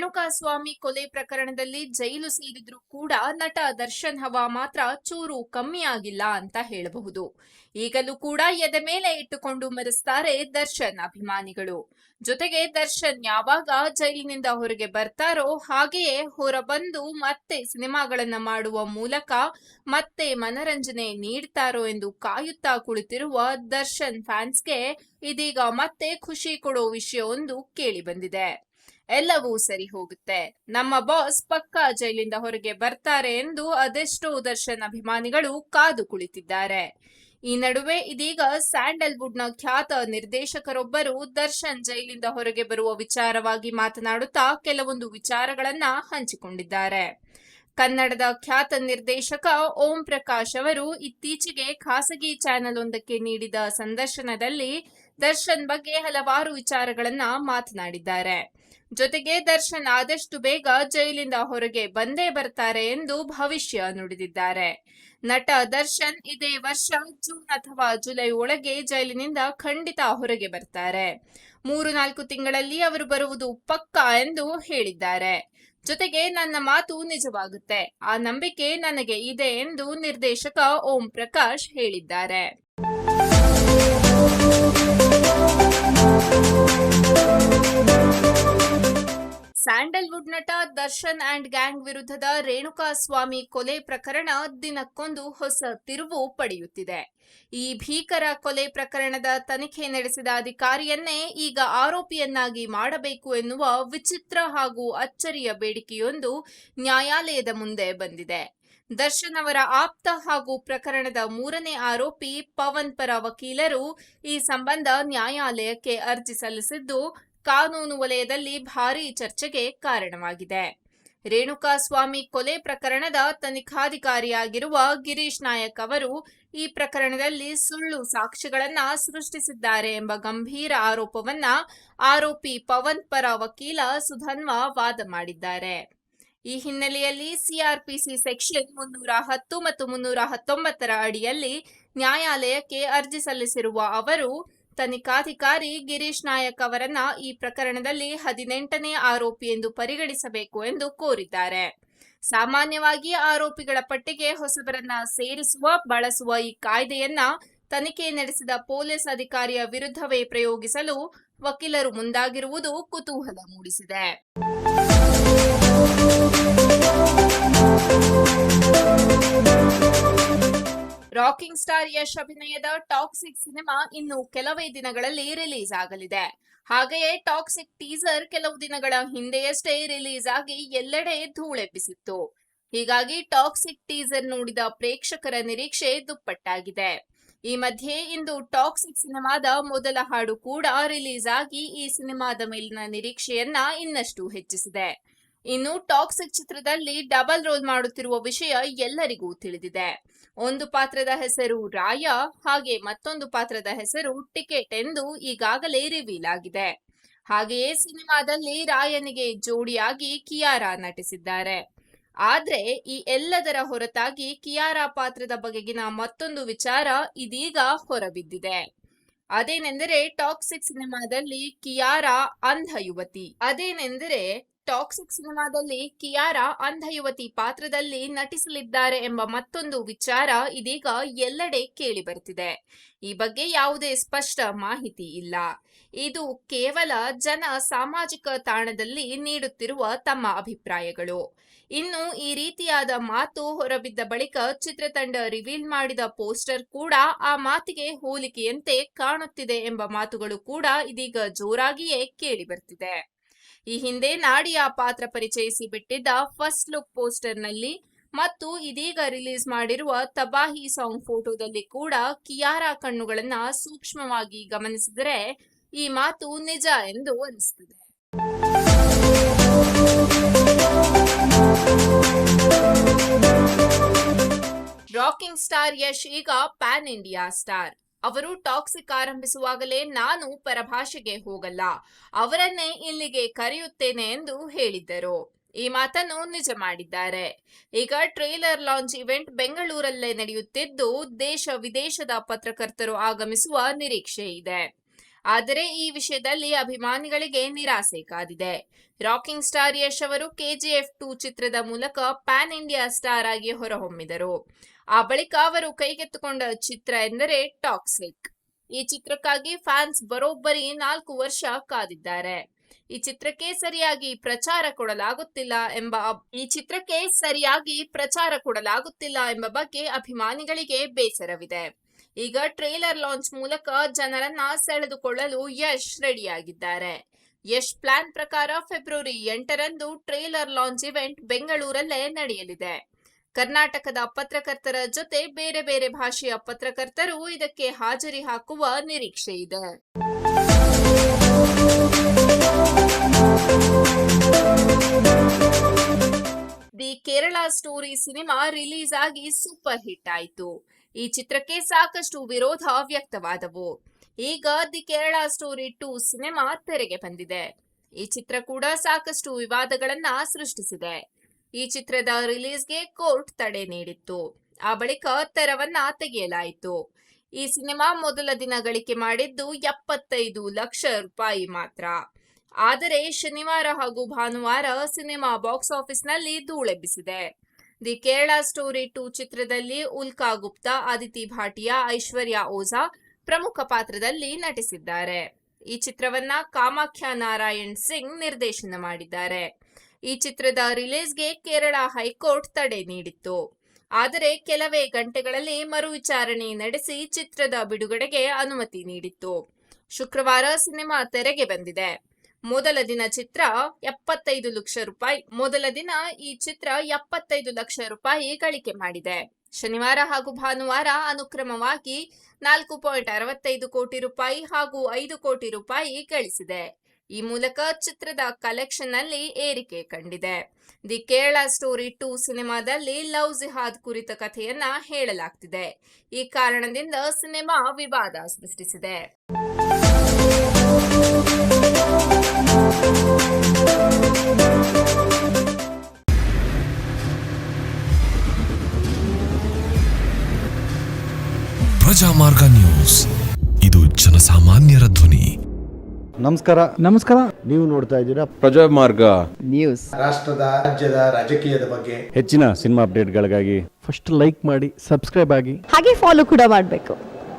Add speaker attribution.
Speaker 1: ರೇಣುಕಾಸ್ವಾಮಿ ಕೊಲೆ ಪ್ರಕರಣದಲ್ಲಿ ಜೈಲು ಸೇರಿದ್ರೂ ಕೂಡ ನಟ ದರ್ಶನ್ ಹವಾ ಮಾತ್ರ ಚೂರು ಕಮ್ಮಿ ಆಗಿಲ್ಲ ಅಂತ ಹೇಳಬಹುದು. ಈಗಲೂ ಕೂಡ ಎದೆ ಮೇಲೆ ಇಟ್ಟುಕೊಂಡು ಮೆರೆಸ್ತಾರೆ ದರ್ಶನ್ ಅಭಿಮಾನಿಗಳು. ಜೊತೆಗೆ ದರ್ಶನ್ ಯಾವಾಗ ಜೈಲಿನಿಂದ ಹೊರಗೆ ಬರ್ತಾರೋ ಹಾಗೆಯೇ ಹೊರಬಂದು ಮತ್ತೆ ಸಿನಿಮಾಗಳನ್ನ ಮಾಡುವ ಮೂಲಕ ಮತ್ತೆ ಮನರಂಜನೆ ನೀಡ್ತಾರೋ ಎಂದು ಕಾಯುತ್ತಾ ಕುಳಿತಿರುವ ದರ್ಶನ್ ಫ್ಯಾನ್ಸ್ಗೆ ಇದೀಗ ಮತ್ತೆ ಖುಷಿ ಕೊಡೋ ವಿಷಯವೊಂದು ಕೇಳಿ ಬಂದಿದೆ. ಎಲ್ಲವೂ ಸರಿ ಹೋಗುತ್ತೆ, ನಮ್ಮ ಬಾಸ್ ಪಕ್ಕಾ ಜೈಲಿಂದ ಹೊರಗೆ ಬರ್ತಾರೆ ಎಂದು ಅದೆಷ್ಟೋ ದರ್ಶನ್ ಅಭಿಮಾನಿಗಳು ಕಾದು ಕುಳಿತಿದ್ದಾರೆ. ಈ ನಡುವೆ ಇದೀಗ ಸ್ಯಾಂಡಲ್ವುಡ್ನ ಖ್ಯಾತ ನಿರ್ದೇಶಕರೊಬ್ಬರು ದರ್ಶನ್ ಜೈಲಿಂದ ಹೊರಗೆ ಬರುವ ವಿಚಾರವಾಗಿ ಮಾತನಾಡುತ್ತಾ ಕೆಲವೊಂದು ವಿಚಾರಗಳನ್ನ ಹಂಚಿಕೊಂಡಿದ್ದಾರೆ. ಕನ್ನಡದ ಖ್ಯಾತ ನಿರ್ದೇಶಕ ಓಂ ಪ್ರಕಾಶ್ ಅವರು ಇತ್ತೀಚೆಗೆ ಖಾಸಗಿ ಚಾನೆಲ್ ಒಂದಕ್ಕೆ ನೀಡಿದ ಸಂದರ್ಶನದಲ್ಲಿ ದರ್ಶನ್ ಬಗ್ಗೆ ಹಲವಾರು ವಿಚಾರಗಳನ್ನ ಮಾತನಾಡಿದ್ದಾರೆ. ಜೊತೆಗೆ ದರ್ಶನ್ ಆದಷ್ಟು ಬೇಗ ಜೈಲಿಂದ ಹೊರಗೆ ಬಂದೇ ಬರ್ತಾರೆ ಎಂದು ಭವಿಷ್ಯ ನುಡಿದಿದ್ದಾರೆ. ನಟ ದರ್ಶನ್ ಇದೇ ವರ್ಷ ಜೂನ್ ಅಥವಾ ಜುಲೈ ಒಳಗೆ ಜೈಲಿನಿಂದ ಖಂಡಿತ ಹೊರಗೆ ಬರ್ತಾರೆ. 3-4 ತಿಂಗಳಲ್ಲಿ ಅವರು ಬರುವುದು ಪಕ್ಕಾ ಎಂದು ಹೇಳಿದ್ದಾರೆ. ಜೊತೆಗೆ ನನ್ನ ಮಾತು ನಿಜವಾಗುತ್ತೆ, ಆ ನಂಬಿಕೆ ನನಗೆ ಇದೆ ಎಂದು ನಿರ್ದೇಶಕ ಓಂ ಪ್ರಕಾಶ್ ಹೇಳಿದ್ದಾರೆ. ಸ್ಯಾಂಡಲ್ವುಡ್ ನಟ ದರ್ಶನ್ ಅಂಡ್ ಗ್ಯಾಂಗ್ ವಿರುದ್ಧದ ರೇಣುಕಾಸ್ವಾಮಿ ಕೊಲೆ ಪ್ರಕರಣ ದಿನಕ್ಕೊಂದು ಹೊಸ ತಿರುವು ಪಡೆಯುತ್ತಿದೆ. ಈ ಭೀಕರ ಕೊಲೆ ಪ್ರಕರಣದ ತನಿಖೆ ನಡೆಸಿದ ಅಧಿಕಾರಿಯನ್ನೇ ಈಗ ಆರೋಪಿಯನ್ನಾಗಿ ಮಾಡಬೇಕು ಎನ್ನುವ ವಿಚಿತ್ರ ಹಾಗೂ ಅಚ್ಚರಿಯ ಬೇಡಿಕೆಯೊಂದು ನ್ಯಾಯಾಲಯದ ಮುಂದೆ ಬಂದಿದೆ. ದರ್ಶನ್ ಅವರ ಆಪ್ತ ಹಾಗೂ ಪ್ರಕರಣದ 3ನೇ ಆರೋಪಿ ಪವನ್ ಪರ ವಕೀಲರು ಈ ಸಂಬಂಧ ನ್ಯಾಯಾಲಯಕ್ಕೆ ಅರ್ಜಿ ಸಲ್ಲಿಸಿದ್ದು ಕಾನೂನು ವಲಯದಲ್ಲಿ ಭಾರೀ ಚರ್ಚೆಗೆ ಕಾರಣವಾಗಿದೆ. ರೇಣುಕಾಸ್ವಾಮಿ ಕೊಲೆ ಪ್ರಕರಣದ ತನಿಖಾಧಿಕಾರಿಯಾಗಿರುವ ಗಿರೀಶ್ ನಾಯಕ್ ಅವರು ಈ ಪ್ರಕರಣದಲ್ಲಿ ಸುಳ್ಳು ಸಾಕ್ಷ್ಯಗಳನ್ನ ಸೃಷ್ಟಿಸಿದ್ದಾರೆ ಎಂಬ ಗಂಭೀರ ಆರೋಪವನ್ನ ಆರೋಪಿ ಪವನ್ ಪರ ವಕೀಲ ಸುಧನ್ವಾ ವಾದ ಮಾಡಿದ್ದಾರೆ. ಈ ಹಿನ್ನೆಲೆಯಲ್ಲಿ ಸಿಆರ್ಪಿಸಿ ಸೆಕ್ಷನ್ 310 ಮತ್ತು 319 ಅಡಿಯಲ್ಲಿ ನ್ಯಾಯಾಲಯಕ್ಕೆ ಅರ್ಜಿ ಸಲ್ಲಿಸಿರುವ ಅವರು ತನಿಖಾಧಿಕಾರಿ ಗಿರೀಶ್ ನಾಯಕ್ ಅವರನ್ನ ಈ ಪ್ರಕರಣದಲ್ಲಿ 18ನೇ ಆರೋಪಿ ಎಂದು ಪರಿಗಣಿಸಬೇಕು ಎಂದು ಕೋರಿದ್ದಾರೆ. ಸಾಮಾನ್ಯವಾಗಿ ಆರೋಪಿಗಳ ಪಟ್ಟಿಗೆ ಹೊಸಬರನ್ನ ಬಳಸುವ ಈ ಕಾಯ್ದೆಯನ್ನ ತನಿಖೆ ನಡೆಸಿದ ಪೊಲೀಸ್ ಅಧಿಕಾರಿಯ ವಿರುದ್ಧವೇ ಪ್ರಯೋಗಿಸಲು ವಕೀಲರು ಮುಂದಾಗಿರುವುದು ಕುತೂಹಲ ಮೂಡಿಸಿದೆ. ರಾಕಿಂಗ್ ಸ್ಟಾರ್ ಯಶ್ ಅಭಿನಯದ ಟಾಕ್ಸಿಕ್ ಸಿನಿಮಾ ಇನ್ನು ಕೆಲವೇ ದಿನಗಳಲ್ಲಿ ರಿಲೀಸ್ ಆಗಲಿದೆ. ಹಾಗೆಯೇ ಟಾಕ್ಸಿಕ್ ಟೀಸರ್ ಕೆಲವು ದಿನಗಳ ಹಿಂದೆಯಷ್ಟೇ ರಿಲೀಸ್ ಆಗಿ ಎಲ್ಲೆಡೆ ಧೂಳೆಬ್ಬಿಸಿತ್ತು. ಹೀಗಾಗಿ ಟಾಕ್ಸಿಕ್ ಟೀಸರ್ ನೋಡಿದ ಪ್ರೇಕ್ಷಕರ ನಿರೀಕ್ಷೆ ದುಪ್ಪಟ್ಟಾಗಿದೆ. ಈ ಮಧ್ಯೆ ಇಂದು ಟಾಕ್ಸಿಕ್ ಸಿನಿಮಾದ ಮೊದಲ ಹಾಡು ಕೂಡ ರಿಲೀಸ್ ಆಗಿ ಈ ಸಿನಿಮಾದ ಮೇಲಿನ ನಿರೀಕ್ಷೆಯನ್ನ ಇನ್ನಷ್ಟು ಹೆಚ್ಚಿಸಿದೆ. ಇನ್ನು ಟಾಕ್ಸಿಕ್ ಚಿತ್ರದಲ್ಲಿ ಡಬಲ್ ರೋಲ್ ಮಾಡುತ್ತಿರುವ ವಿಷಯ ಎಲ್ಲರಿಗೂ ತಿಳಿದಿದೆ. ಒಂದು ಪಾತ್ರದ ಹೆಸರು ರಾಯ, ಹಾಗೆ ಮತ್ತೊಂದು ಪಾತ್ರದ ಹೆಸರು ಟಿಕೆಟ್ ಎಂದು ಈಗಾಗಲೇ ರಿವೀಲ್ ಆಗಿದೆ. ಹಾಗೆಯೇ ಸಿನಿಮಾದಲ್ಲಿ ರಾಯನಿಗೆ ಜೋಡಿಯಾಗಿ ಕಿಯಾರಾ ನಟಿಸಿದ್ದಾರೆ. ಆದ್ರೆ ಈ ಎಲ್ಲದರ ಹೊರತಾಗಿ ಕಿಯಾರಾ ಪಾತ್ರದ ಬಗೆಗಿನ ಮತ್ತೊಂದು ವಿಚಾರ ಇದೀಗ ಹೊರಬಿದ್ದಿದೆ. ಅದೇನೆಂದರೆ ಟಾಕ್ಸಿಕ್ ಸಿನಿಮಾದಲ್ಲಿ ಕಿಯಾರಾ ಅಂಧ ಯುವತಿ ಪಾತ್ರದಲ್ಲಿ ನಟಿಸಲಿದ್ದಾರೆ ಎಂಬ ಮತ್ತೊಂದು ವಿಚಾರ ಇದೀಗ ಎಲ್ಲೆಡೆ ಕೇಳಿ ಬರ್ತಿದೆ. ಈ ಬಗ್ಗೆ ಯಾವುದೇ ಸ್ಪಷ್ಟ ಮಾಹಿತಿ ಇಲ್ಲ. ಇದು ಕೇವಲ ಜನ ಸಾಮಾಜಿಕ ತಾಣದಲ್ಲಿ ನೀಡುತ್ತಿರುವ ತಮ್ಮ ಅಭಿಪ್ರಾಯಗಳು. ಇನ್ನು ಈ ರೀತಿಯಾದ ಮಾತು ಹೊರಬಿದ್ದ ಬಳಿಕ ಚಿತ್ರತಂಡ ರಿವೀಲ್ ಮಾಡಿದ ಪೋಸ್ಟರ್ ಕೂಡ ಆ ಮಾತಿಗೆ ಹೋಲಿಕೆಯಂತೆ ಕಾಣುತ್ತಿದೆ ಎಂಬ ಮಾತುಗಳು ಕೂಡ ಇದೀಗ ಜೋರಾಗಿಯೇ ಕೇಳಿ ಬರ್ತಿದೆ. ಈ ಹಿಂದೆ ನಾಡಿಯಾ ಪಾತ್ರ ಪರಿಚಯಿಸಿ ಬಿಟ್ಟಿದ್ದ ಫಸ್ಟ್ ಲುಕ್ ಪೋಸ್ಟರ್ನಲ್ಲಿ ಮತ್ತು ಇದೀಗ ರಿಲೀಸ್ ಮಾಡಿರುವ ತಬಾಹಿ ಸಾಂಗ್ ಫೋಟೋದಲ್ಲಿ ಕೂಡ ಕಿಯಾರಾ ಕಣ್ಣುಗಳನ್ನ ಸೂಕ್ಷ್ಮವಾಗಿ ಗಮನಿಸಿದರೆ ಈ ಮಾತು ನಿಜ ಎಂದು ಅನಿಸುತ್ತದೆ. ರಾಕಿಂಗ್ ಸ್ಟಾರ್ ಯಶ್ ಈಗ ಪ್ಯಾನ್ ಇಂಡಿಯಾ ಸ್ಟಾರ್. ಅವರು ಟಾಕ್ಸಿಕ್ ಆರಂಭಿಸುವಾಗಲೇ ನಾನು ಪರಭಾಷೆಗೆ ಹೋಗಲ್ಲ, ಅವರನ್ನೇ ಇಲ್ಲಿಗೆ ಕರೆಯುತ್ತೇನೆ ಎಂದು ಹೇಳಿದ್ದರು. ಈ ಮಾತನ್ನು ನಿಜ ಮಾಡಿದ್ದಾರೆ. ಈಗ ಟ್ರೇಲರ್ ಲಾಂಚ್ ಇವೆಂಟ್ ಬೆಂಗಳೂರಲ್ಲೇ ನಡೆಯುತ್ತಿದ್ದು ದೇಶ ವಿದೇಶದ ಪತ್ರಕರ್ತರು ಆಗಮಿಸುವ ನಿರೀಕ್ಷೆ ಇದೆ. ಆದರೆ ಈ ವಿಷಯದಲ್ಲಿ ಅಭಿಮಾನಿಗಳಿಗೆ ನಿರಾಸೆ ಕಾದಿದೆ. ರಾಕಿಂಗ್ ಸ್ಟಾರ್ ಯಶ್ ಅವರು KGF 2 ಚಿತ್ರದ ಮೂಲಕ ಪ್ಯಾನ್ ಇಂಡಿಯಾ ಸ್ಟಾರ್ ಆಗಿ ಹೊರಹೊಮ್ಮಿದರು. ಆ ಬಳಿಕ ಅವರು ಕೈಗೆತ್ತಿಕೊಂಡ ಚಿತ್ರ ಎಂದರೆ ಟಾಕ್ಸಿಕ್. ಈ ಚಿತ್ರಕ್ಕಾಗಿ ಫ್ಯಾನ್ಸ್ ಬರೋಬ್ಬರಿ 4 ವರ್ಷ ಕಾದಿದ್ದಾರೆ. ಈ ಚಿತ್ರಕ್ಕೆ ಸರಿಯಾಗಿ ಪ್ರಚಾರ ಕೊಡಲಾಗುತ್ತಿಲ್ಲ ಎಂಬ ಬಗ್ಗೆ ಅಭಿಮಾನಿಗಳಿಗೆ ಬೇಸರವಿದೆ. ಈಗ ಟ್ರೇಲರ್ ಲಾಂಚ್ ಮೂಲಕ ಜನರನ್ನ ಸೆಳೆದುಕೊಳ್ಳಲು ಯಶ್ ರೆಡಿಯಾಗಿದ್ದಾರೆ. ಯಶ್ ಪ್ಲಾನ್ ಪ್ರಕಾರ ಫೆಬ್ರವರಿ 8ರಂದು ಟ್ರೇಲರ್ ಲಾಂಚ್ ಇವೆಂಟ್ ಬೆಂಗಳೂರಲ್ಲೇ ನಡೆಯಲಿದೆ. ಕರ್ನಾಟಕದ ಪತ್ರಕರ್ತರ ಜೊತೆ ಬೇರೆ ಬೇರೆ ಭಾಷೆಯ ಪತ್ರಕರ್ತರು ಇದಕ್ಕೆ ಹಾಜರಿ ಹಾಕುವ ನಿರೀಕ್ಷೆ ಇದೆ. The Kerala story cinema release ಆಗಿ ಸೂಪರ್ ಹಿಟ್ ಆಯಿತು. ಈ ಚಿತ್ರಕ್ಕೆ ಸಾಕಷ್ಟು ವಿರೋಧ ವ್ಯಕ್ತವಾದವು. ಈಗ ದಿ ಕೇರಳ ಸ್ಟೋರಿ 2 ಸಿನಿಮಾ ತೆರೆಗೆ ಬಂದಿದೆ. ಈ ಚಿತ್ರ ಕೂಡ ಸಾಕಷ್ಟು ವಿವಾದಗಳನ್ನ ಸೃಷ್ಟಿಸಿದೆ. ಈ ಚಿತ್ರದ ರಿಲೀಸ್ಗೆ ಕೋರ್ಟ್ ತಡೆ ನೀಡಿತ್ತು. ಆ ಬಳಿಕ ತೆರವನ್ನ ತೆಗೆಯಲಾಯಿತು. ಈ ಸಿನಿಮಾ ಮೊದಲ ದಿನ ಗಳಿಕೆ ಮಾಡಿದ್ದು 75 ಲಕ್ಷ ರೂಪಾಯಿ ಮಾತ್ರ. ಆದರೆ ಶನಿವಾರ ಹಾಗೂ ಭಾನುವಾರ ಸಿನಿಮಾ ಬಾಕ್ಸ್ ಆಫೀಸ್ನಲ್ಲಿ ಧೂಳೆಬ್ಬಿಸಿದೆ. ದಿ ಕೇರಳ ಸ್ಟೋರಿ 2 ಚಿತ್ರದಲ್ಲಿ ಉಲ್ಕಾ ಗುಪ್ತಾ, ಅದಿತಿ ಭಾಟಿಯಾ, ಐಶ್ವರ್ಯ ಓಝಾ ಪ್ರಮುಖ ಪಾತ್ರದಲ್ಲಿ ನಟಿಸಿದ್ದಾರೆ. ಈ ಚಿತ್ರವನ್ನ ಕಾಮಾಖ್ಯ ನಾರಾಯಣ್ ಸಿಂಗ್ ನಿರ್ದೇಶನ ಮಾಡಿದ್ದಾರೆ. ಈ ಚಿತ್ರದ ರಿಲೀಸ್ಗೆ ಕೇರಳ ಹೈಕೋರ್ಟ್ ತಡೆ ನೀಡಿತ್ತು. ಆದರೆ ಕೆಲವೇ ಗಂಟೆಗಳಲ್ಲಿ ಮರು ವಿಚಾರಣೆ ನಡೆಸಿ ಚಿತ್ರದ ಬಿಡುಗಡೆಗೆ ಅನುಮತಿ ನೀಡಿತ್ತು. ಶುಕ್ರವಾರ ಸಿನಿಮಾ ತೆರೆಗೆ ಬಂದಿದೆ. ಮೊದಲ ದಿನ ಈ ಚಿತ್ರ 75 ಲಕ್ಷ ರೂಪಾಯಿ ಗಳಿಕೆ ಮಾಡಿದೆ. ಶನಿವಾರ ಹಾಗೂ ಭಾನುವಾರ ಅನುಕ್ರಮವಾಗಿ 4.65 ಕೋಟಿ ರೂಪಾಯಿ ಹಾಗೂ 5 ಕೋಟಿ ರೂಪಾಯಿ ಗಳಿಸಿದೆ. ಈ ಮೂಲಕ ಚಿತ್ರದ ಕಲೆಕ್ಷನ್ ನಲ್ಲಿ ಏರಿಕೆ ಕಂಡಿದೆ. ದಿ ಕೇರಳ ಸ್ಟೋರಿ 2 ಸಿನಿಮಾದಲ್ಲಿ ಲವ್ ಜಿಹಾದ್ ಕುರಿತ ಕಥೆಯನ್ನ ಹೇಳಲಾಗ್ತಿದೆ. ಈ ಕಾರಣದಿಂದ ಸಿನಿಮಾ ವಿವಾದ ಸೃಷ್ಟಿಸಿದೆ.
Speaker 2: ಪ್ರಜಾಮಾರ್ಗ ನ್ಯೂಸ್, ಇದು ಜನಸಾಮಾನ್ಯರ ಧ್ವನಿ.
Speaker 3: ನಮಸ್ಕಾರ.
Speaker 4: ನೀವು ನೋಡ್ತಾ ಇದ್ದೀರಾ
Speaker 3: ಪ್ರಜಾಮಾರ್ಗ
Speaker 4: ನ್ಯೂಸ್.
Speaker 5: ರಾಷ್ಟ್ರದ ರಾಜ್ಯದ ರಾಜಕೀಯದ ಬಗ್ಗೆ
Speaker 3: ಹೆಚ್ಚಿನ ಸಿನಿಮಾ ಅಪ್ಡೇಟ್ಗಳಿಗಾಗಿ
Speaker 4: ಫಸ್ಟ್ ಲೈಕ್ ಮಾಡಿ, ಸಬ್ಸ್ಕ್ರೈಬ್ ಆಗಿ,
Speaker 6: ಹಾಗೆ ಫಾಲೋ ಕೂಡ ಮಾಡಬೇಕು.